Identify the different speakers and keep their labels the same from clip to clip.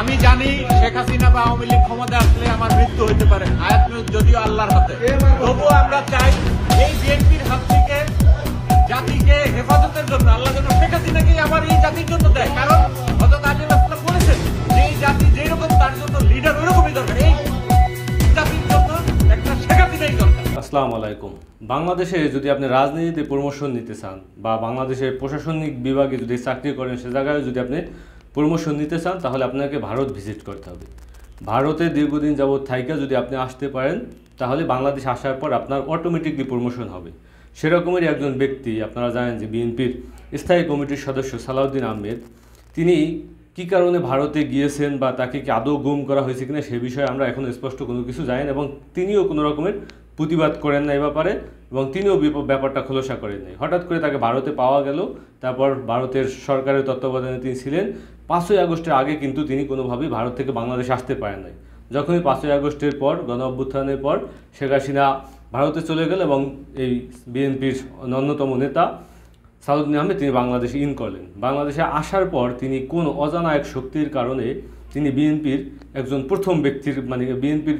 Speaker 1: আমি জানি শেখ হাসিনা বা আওয়ামী লীগ ক্ষমতা আসলে আমার মৃত্যু হতে পারে, আয়াত যদিও আল্লাহর হাতে। তবুও আমরা চাই এই বিএনপির হাত থেকে জাতিকে হেফাজতের জন্য আল্লাহ যেন শেখ হাসিনাকে আমার এই জাতির জন্য দেয়। কারণ হযরত আলী রাসূল বলেছেন যে এই জাতি যেরকম তার জন্য লিডার ওইরকমই দরকার। এই জাতির জন্য একটা শেখ হাসিনাই দরকার।
Speaker 2: আসসালামু আলাইকুম। বাংলাদেশে যদি আপনি রাজনীতিতে প্রমোশন নিতে চান বা বাংলাদেশের প্রশাসনিক বিভাগে যদি চাকরি করেন, সে জায়গায় যদি আপনি প্রমোশন নিতে চান, তাহলে আপনাকে ভারত ভিজিট করতে হবে। ভারতে দীর্ঘদিন যাবৎ থাইকা যদি আপনি আসতে পারেন, তাহলে বাংলাদেশ আসার পর আপনার অটোমেটিকলি প্রমোশন হবে। সেরকমেরই একজন ব্যক্তি, আপনারা জানেন যে বিএনপির স্থায়ী কমিটির সদস্য সালাউদ্দিন আহমেদ, তিনি কী কারণে ভারতে গিয়েছেন বা তাকে কি আদৌ গুম করা হয়েছে কিনা সে বিষয়ে আমরা এখন স্পষ্ট কোনো কিছু জানি না, এবং তিনিও কোনো রকমের প্রতিবাদ করেন না এ ব্যাপারে, এবং তিনিও ব্যাপারটা খোলসা করেন নাই। হঠাৎ করে তাকে ভারতে পাওয়া গেল, তারপর ভারতের সরকারের তত্ত্বাবধানে তিনি ছিলেন। 5ই আগস্টের আগে কিন্তু তিনি কোনোভাবেই ভারত থেকে বাংলাদেশ আসতে পারেন নাই। যখনই 5ই আগস্টের পর গণ অভ্যুত্থানের পর শেখ হাসিনা ভারতে চলে গেল এবং এই বিএনপির অন্যতম নেতা সালাউদ্দিন আহমেদ তিনি বাংলাদেশে ইন করলেন। বাংলাদেশে আসার পর তিনি কোন অজানা এক শক্তির কারণে তিনি বিএনপির একজন প্রথম ব্যক্তির বিএনপির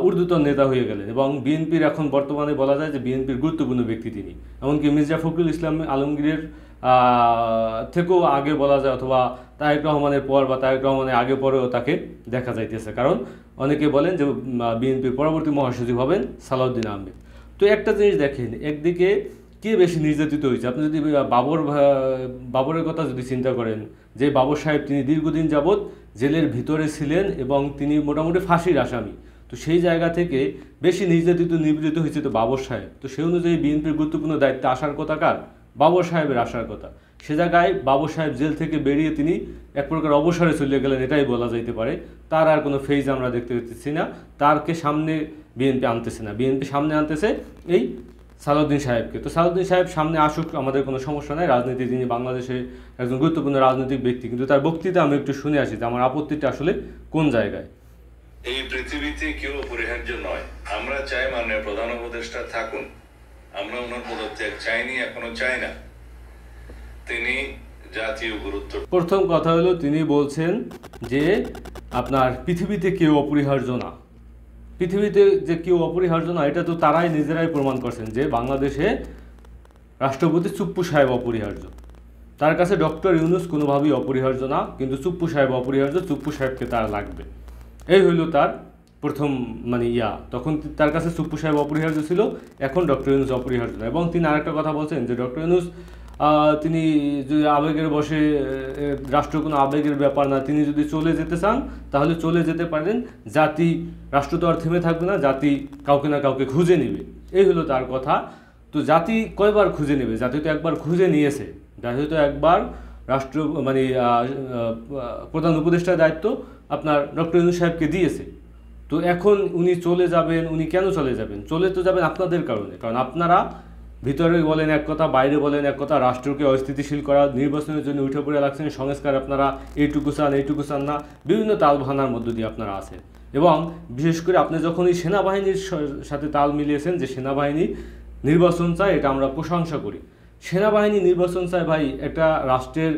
Speaker 2: ঊর্ধ্বতন নেতা হয়ে গেলেন, এবং বিএনপির এখন বর্তমানে বলা যায় যে বিএনপির গুরুত্বপূর্ণ ব্যক্তি তিনি। এমনকি মির্জা ফখরুল ইসলাম আলমগীরের থেকেও আগে বলা যায়, অথবা তারেক রহমানের পর বা তারেক রহমানের আগে পরেও তাকে দেখা যাইতেছে। কারণ অনেকে বলেন যে বিএনপির পরবর্তী মহাসচিব হবেন সালাউদ্দিন আহমেদ। তো একটা জিনিস দেখেন, একদিকে কে বেশি নির্যাতিত হয়েছে। আপনি যদি বাবরের কথা যদি চিন্তা করেন, যে বাবর সাহেব তিনি দীর্ঘদিন যাবৎ জেলের ভিতরে ছিলেন এবং তিনি মোটামুটি ফাঁসির আসামি, তো সেই জায়গা থেকে বেশি নিবৃত হয়েছে তো বাবর সাহেব। তো সেই অনুযায়ী বিএনপির গুরুত্বপূর্ণ দায়িত্বে আসার কথা কার? বাবর সাহেবের আসার কথা। সে জায়গায় বাবর সাহেব জেল থেকে বেরিয়ে তিনি এক প্রকার অবসরে চলে গেলেন, এটাই বলা যাইতে পারে। তার আর কোনো ফেজ আমরা দেখতে পাচ্ছি না, তারকে সামনে বিএনপি আনতেছে না। বিএনপি সামনে আনতেছে এই সালাউদ্দিন সাহেবকে। তো সালাউদ্দিন সাহেব সামনে আসুক, আমাদের কোনো সমস্যা নাই। রাজনীতি, তিনি বাংলাদেশে একজন গুরুত্বপূর্ণ রাজনৈতিক ব্যক্তি, কিন্তু তার বক্তৃতা আমি একটু শুনে আসি যে আমার আপত্তিটা আসলে কোন জায়গায়।
Speaker 3: এই পৃথিবীতে কেউ অপরিহার্য নয়। আমরা চাই মাননীয় প্রধান উপদেষ্টা থাকুন। আমরা ওনার পদত্যাগ চাইনি, এখনো চাই না। তিনি জাতীয় গুরুত্ব।
Speaker 2: প্রথম কথা হলো, তিনি বলছেন যে আপনার পৃথিবীতে কেউ অপরিহার্য না। পৃথিবীতে যে কেউ অপরিহার্য না, এটা তো তারাই নিজেরাই প্রমাণ করছেন যে বাংলাদেশে রাষ্ট্রপতি চুপ্পু সাহেব অপরিহার্য। তার কাছে ডক্টর ইউনূস কোনোভাবেই অপরিহার্য না, কিন্তু চুপ্পু সাহেব অপরিহার্য। চুপ্পু সাহেবকে তার লাগবে, এই হইল তার প্রথম তখন তার কাছে চুপ্পু সাহেব অপরিহার্য ছিল, এখন ডক্টর ইউনূস অপরিহার্য না। এবং তিনি আরেকটা কথা বলছেন যে ডক্টর ইউনূস তিনি যদি আবেগের বশে, রাষ্ট্র কোনো আবেগের ব্যাপার না, তিনি যদি চলে যেতে চান তাহলে চলে যেতে পারেন। জাতি, রাষ্ট্র তো আর থেমে থাকবে না, জাতি কাউকে না কাউকে খুঁজে নেবে, এই হলো তার কথা। তো জাতি কয়বার খুঁজে নেবে? জাতি তো একবার খুঁজে নিয়েছে। জাতি তো একবার রাষ্ট্র প্রধান উপদেষ্টার দায়িত্ব আপনার ডক্টর ইউনূস সাহেবকে দিয়েছে। তো এখন উনি চলে যাবেন। উনি কেন চলে যাবেন? চলে তো যাবেন আপনাদের কারণে। কারণ আপনারা ভিতরে বলেন এক কথা, বাইরে বলেন এক কথা, রাষ্ট্রকে অস্থিতিশীল করা, নির্বাচনের জন্য উঠে পড়ে লাগছেন, সংস্কার আপনারা এইটুকু চান না, বিভিন্ন তালবাহানার মধ্য দিয়ে আপনারা আছেন। এবং বিশেষ করে আপনি যখন এই সেনাবাহিনীর সাথে তাল মিলিয়েছেন যে সেনাবাহিনী নির্বাচন চায়, এটা আমরা প্রশংসা করি। সেনাবাহিনী নির্বাচন চায় ভাই, একটা রাষ্ট্রের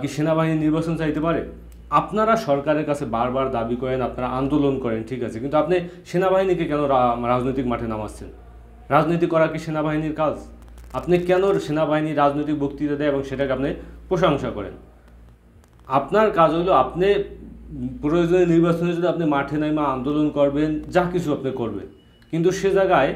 Speaker 2: কি সেনাবাহিনী নির্বাচন চাইতে পারে? আপনারা সরকারের কাছে বারবার দাবি করেন, আপনারা আন্দোলন করেন, ঠিক আছে, কিন্তু আপনি সেনাবাহিনীকে কেন রাজনৈতিক মাঠে নামাচ্ছেন? রাজনীতি করা কি সেনাবাহিনীর কাজ? আপনি কেন সেনাবাহিনী রাজনৈতিক বক্তৃতা দেয় এবং সেটাকে আপনি প্রশংসা করেন? আপনার কাজ হলো আপনি প্রয়োজনীয় নির্বাচনের জন্য আপনি মাঠে নামা আন্দোলন করবেন, যা কিছু আপনি করবেন, কিন্তু সে জায়গায়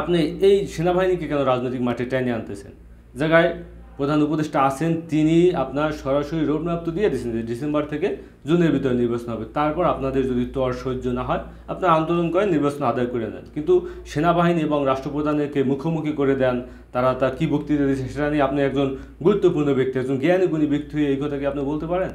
Speaker 2: আপনি এই সেনাবাহিনীকে কেন রাজনৈতিক মাঠে টেনে আনতেছেন? জায়গায় প্রধান উপদেষ্টা আছেন, তিনি আপনার সরাসরি রোডম্যাপ তো দিয়ে দিয়েছেন যে ডিসেম্বর থেকে জুনের ভিতরে নির্বাচন হবে। তারপর আপনাদের যদি তর সহ্য না হয়, আপনারা আন্দোলন করেন, নির্বাচন আদায় করে নেন। কিন্তু সেনাবাহিনী এবং রাষ্ট্রপ্রধানকে মুখোমুখি করে দেন, তারা তার কী বক্তৃতা দিয়েছে সেটা নিয়ে আপনি একজন গুরুত্বপূর্ণ ব্যক্তি, একজন জ্ঞানী গুণী ব্যক্তি হয়ে এই কথাকে আপনি বলতে পারেন?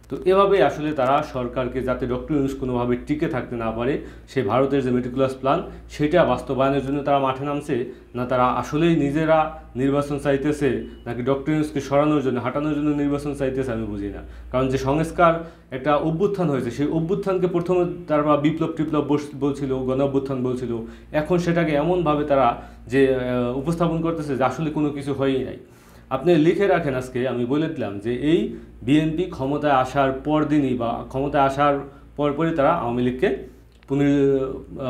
Speaker 2: তো এভাবেই আসলে তারা সরকারকে, যাতে ডক্টর ইউনূস কোনোভাবে টিকে থাকতে না পারে, সেই ভারতের যে মেটিকুলাস প্ল্যান সেটা বাস্তবায়নের জন্য তারা মাঠে নামছে, না তারা আসলেই নিজেরা নির্বাচন চাইতেছে, নাকি ডক্টর ইউনূসকে সরানোর জন্য, হাঁটানোর জন্য নির্বাচন চাইতেছে, আমি বুঝি না। কারণ যে সংস্কার একটা অভ্যুত্থান হয়েছে, সেই অভ্যুত্থানকে প্রথমে তারা বিপ্লব বলছিল, গণ অভ্যুত্থান বলছিল, এখন সেটাকে এমনভাবে তারা যে উপস্থাপন করতেছে যে আসলে কোনো কিছু হয়ই নাই। আপনি লিখে রাখেন, আজকে আমি বলে দিলাম যে এই বিএনপি ক্ষমতায় আসার পর দিনই বা ক্ষমতায় আসার পরপরই তারা আওয়ামী লীগকে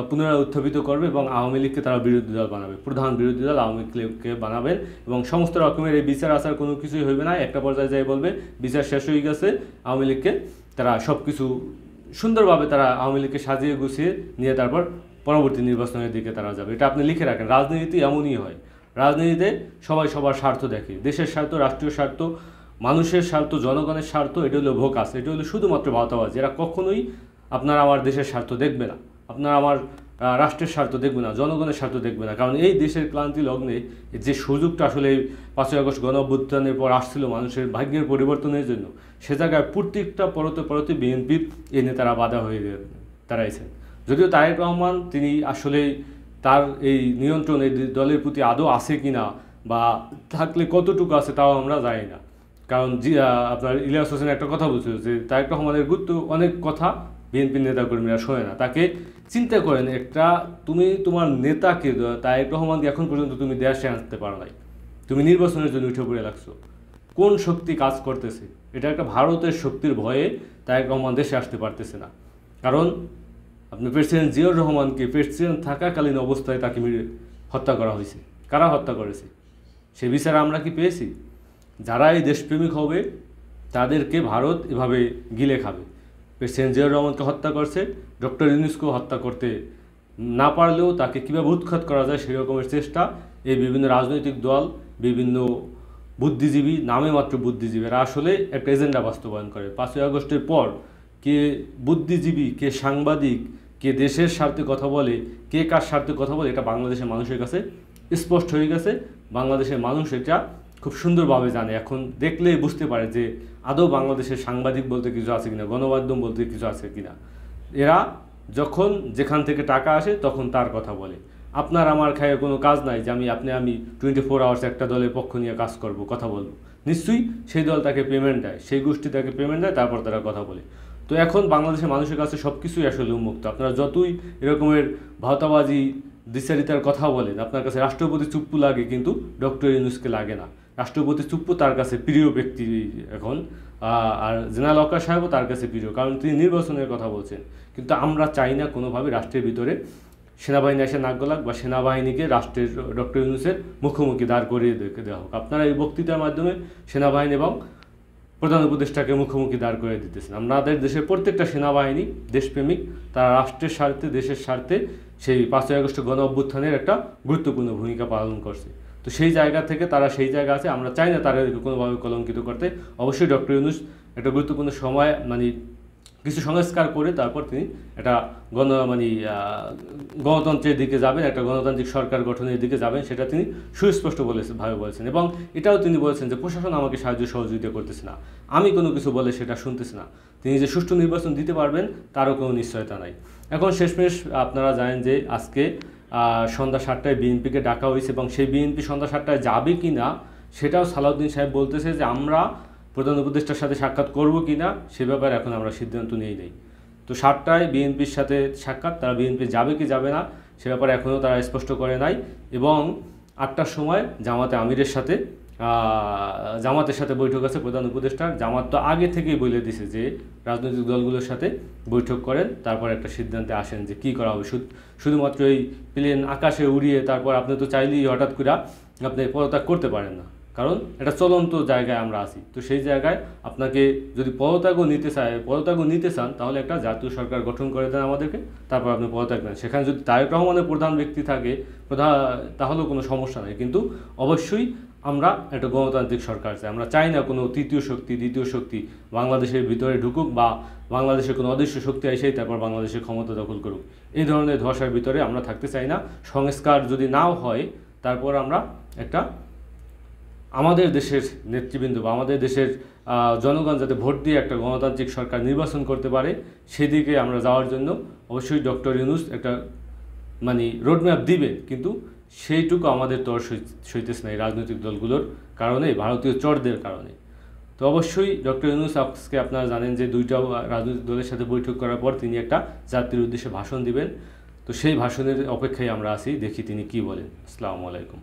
Speaker 2: পুনরায় উত্থাপিত করবে এবং আওয়ামী লীগকে তারা বিরোধী দল বানাবে, প্রধান বিরোধী দল আওয়ামী লীগকে বানাবেন এবং সমস্ত রকমের এই বিচার আচার কোনো কিছুই হইবে না। একটা পর্যায়ে যাই বলবে বিচার শেষ হয়ে গেছে, আওয়ামী লীগকে তারা সব কিছু সুন্দরভাবে তারা আওয়ামী লীগকে সাজিয়ে গুছিয়ে নিয়ে তারপর পরবর্তী নির্বাচনের দিকে তারা যাবে। এটা আপনি লিখে রাখেন। রাজনীতি এমনই হয়, রাজনীতিতে সবাই সবার স্বার্থ দেখে, দেশের স্বার্থ, রাষ্ট্রীয় স্বার্থ, মানুষের স্বার্থ, জনগণের স্বার্থ। এটা হলো ভোকাস, এটা হলো শুধুমাত্র ভাওতাবাজ। এরা কখনোই আপনার আমার দেশের স্বার্থ দেখবে না, আপনার আমার রাষ্ট্রের স্বার্থ দেখবে না, জনগণের স্বার্থ দেখবে না। কারণ এই দেশের ক্লান্তি লগ্নে যে সুযোগটা আসলে ৫ই আগস্ট গণ অভ্যুত্থানের পর আসছিল মানুষের ভাগ্যের পরিবর্তনের জন্য, সে জায়গায় প্রত্যেকটা পরতে বিএনপির এই নেতারা বাধা হয়ে দাঁড়াইছেন। যদিও তারেক রহমান তিনি আসলে তার এই নিয়ন্ত্রণ এই দলের প্রতি আদৌ আছে কিনা বা থাকলে কতটুকু আছে তাও আমরা জানি না। কারণ আপনার ইলিয়াস হোসেন একটা কথা বলছিল যে তারেক রহমানের গুরুত্ব অনেক কথা বিএনপির নেতাকর্মীরা শোনে না। তাকে চিন্তা করেন, একটা তুমি তোমার নেতাকে তারেক রহমানকে এখন পর্যন্ত তুমি দেশে আনতে পারো নাই, তুমি নির্বাচনের জন্য উঠে পড়ে লাগছো। কোন শক্তি কাজ করতেছে? এটা একটা ভারতের শক্তির ভয়ে তারেক রহমান দেশে আসতে পারতেছে না। কারণ আপনি প্রেসিডেন্ট জিয়াউর রহমানকে প্রেসিডেন্ট থাকাকালীন অবস্থায় তাকে হত্যা করা হয়েছে। কারা হত্যা করেছে সে বিচার আমরা কি পেয়েছি? যারা এই দেশপ্রেমিক হবে তাদেরকে ভারত এভাবে গিলে খাবে। প্রেসিডেন্ট জিয়াউর রহমানকে হত্যা করছে, ডক্টর ইউনূসকেও হত্যা করতে না পারলেও তাকে কীভাবে উৎখাত করা যায় সেই রকমের চেষ্টা এই বিভিন্ন রাজনৈতিক দল, বিভিন্ন বুদ্ধিজীবী, নামে মাত্র বুদ্ধিজীবী, এরা আসলে একটা এজেন্ডা বাস্তবায়ন করে। ৫ই আগস্টের পর কে বুদ্ধিজীবী, কে সাংবাদিক, কে দেশের স্বার্থে কথা বলে, কে কার স্বার্থে কথা বলে, এটা বাংলাদেশের মানুষের কাছে স্পষ্ট হয়ে গেছে। বাংলাদেশের মানুষ এটা খুব সুন্দরভাবে জানে, এখন দেখলেই বুঝতে পারে যে আদৌ বাংলাদেশের সাংবাদিক বলতে কিছু আছে কিনা, গণমাধ্যম বলতে কিছু আছে কিনা। এরা যখন যেখান থেকে টাকা আসে তখন তার কথা বলে। আপনার আমার খায়ে কোনো কাজ নাই যে আমি 24 আওয়ার্স একটা দলের পক্ষ নিয়ে কাজ করব, কথা বলবো। নিশ্চয়ই সেই দল তাকে পেমেন্ট দেয়, সেই গোষ্ঠী তাকে পেমেন্ট দেয়, তারপর তারা কথা বলে। তো এখন বাংলাদেশের মানুষের কাছে সব কিছুই আসলে উন্মুক্ত। আপনারা যতই এরকমের ভাওতাবাজি দ্বিচারিতার কথা বলেন, আপনার কাছে রাষ্ট্রপতি চুপ্পু লাগে, কিন্তু ডক্টর ইউনূসকে লাগে না। রাষ্ট্রপতি চুপ্পু তার কাছে প্রিয় ব্যক্তি এখন, আর জেনারেল ওয়াকার সাহেবও তার কাছে প্রিয়, কারণ তিনি নির্বাচনের কথা বলছেন। কিন্তু আমরা চাই না কোনোভাবে রাষ্ট্রের ভিতরে সেনাবাহিনী এসে নাক গলাক বা সেনাবাহিনীকে রাষ্ট্রের ডক্টর ইউনূসের মুখোমুখি দাঁড় করিয়ে দেওয়া হোক। আপনারা এই বক্তৃতার মাধ্যমে সেনাবাহিনী এবং প্রধান উপদেষ্টাকে মুখোমুখি দাঁড় করে দিতেছেন। আমাদের দেশের প্রত্যেকটা সেনাবাহিনী দেশপ্রেমিক, তারা রাষ্ট্রের স্বার্থে, দেশের স্বার্থে সেই ৫ই আগস্ট গণ অভ্যুত্থানের একটা গুরুত্বপূর্ণ ভূমিকা পালন করছে। তো সেই জায়গা থেকে তারা সেই জায়গা আছে, আমরা চাই না তাদেরকে কোনোভাবে কলঙ্কিত করতে। অবশ্যই ডক্টর ইউনূস একটা গুরুত্বপূর্ণ সময় কিছু সংস্কার করে তারপর তিনি একটা গণতন্ত্রের দিকে যাবেন, একটা গণতান্ত্রিক সরকার গঠনের দিকে যাবেন, সেটা তিনি সুস্পষ্ট ভাবে বলেছেন। এবং এটাও তিনি বলেছেন যে প্রশাসন আমাকে সাহায্য সহযোগিতা করতেছে না, আমি কোনো কিছু বলে সেটা শুনতেছে না। তিনি যে সুষ্ঠু নির্বাচন দিতে পারবেন তারও কোনো নিশ্চয়তা নাই। এখন শেষমেশ আপনারা জানেন যে আজকে সন্ধ্যা 7টায় বিএনপিকে ডাকা হয়েছে এবং সেই বিএনপি সন্ধ্যা 7টায় যাবে কি না সেটাও সালাউদ্দিন সাহেব বলতেছে যে আমরা প্রধান উপদেষ্টার সাথে সাক্ষাৎ করব কি না সে ব্যাপারে এখন আমরা সিদ্ধান্ত নিই নাই। তো 7টায় বিএনপির সাথে সাক্ষাৎ, তারা বিএনপি যাবে কি যাবে না সে ব্যাপারে এখনও তারা স্পষ্ট করে নাই। এবং 8টার সময় জামাতের সাথে বৈঠক আছে প্রধান উপদেষ্টার। জামাত তো আগে থেকেই বলে দিছে যে রাজনৈতিক দলগুলোর সাথে বৈঠক করেন, তারপর একটা সিদ্ধান্তে আসেন যে কী করা হবে। শুধুমাত্র এই প্লেন আকাশে উড়িয়ে তারপর আপনি তো চাইলেই হঠাৎ করে আপনি পদত্যাগ করতে পারেন না, কারণ এটা চলন্ত জায়গায় আমরা আছি। তো সেই জায়গায় আপনাকে যদি পদত্যাগও নিতে চান তাহলে একটা জাতীয় সরকার গঠন করে দেন আমাদেরকে, তারপর আপনি পদত্যাগ নেন। সেখানে যদি তারেক রহমানের প্রধান ব্যক্তি থাকে তাহলেও কোনো সমস্যা নেই, কিন্তু অবশ্যই আমরা একটা গণতান্ত্রিক সরকার চাই। আমরা চাই না কোনো তৃতীয় শক্তি, দ্বিতীয় শক্তি বাংলাদেশের ভিতরে ঢুকুক বা বাংলাদেশের কোনো অদৃশ্য শক্তি এসেই তারপর বাংলাদেশের ক্ষমতা দখল করুক। এই ধরনের ধসার ভিতরে আমরা থাকতে চাই না। সংস্কার যদি নাও হয় তারপর আমরা একটা আমাদের দেশের নেতৃবৃন্দ বা আমাদের দেশের জনগণ যাতে ভোট দিয়ে একটা গণতান্ত্রিক সরকার নির্বাচন করতে পারে সেদিকে আমরা যাওয়ার জন্য অবশ্যই ডক্টর ইউনূস একটা রোডম্যাপ দিবেন, কিন্তু সেইটুকু আমাদের তর সইতেছে না এই রাজনৈতিক দলগুলোর কারণে, ভারতীয় চরদের কারণে। তো অবশ্যই ডক্টর ইউনূস আজকে আপনারা জানেন যে 2টা রাজনৈতিক দলের সাথে বৈঠক করার পর তিনি একটা জাতির উদ্দেশ্যে ভাষণ দিবেন। তো সেই ভাষণের অপেক্ষায় আমরা আছি, দেখি তিনি কি বলেন। আসসালামু আলাইকুম।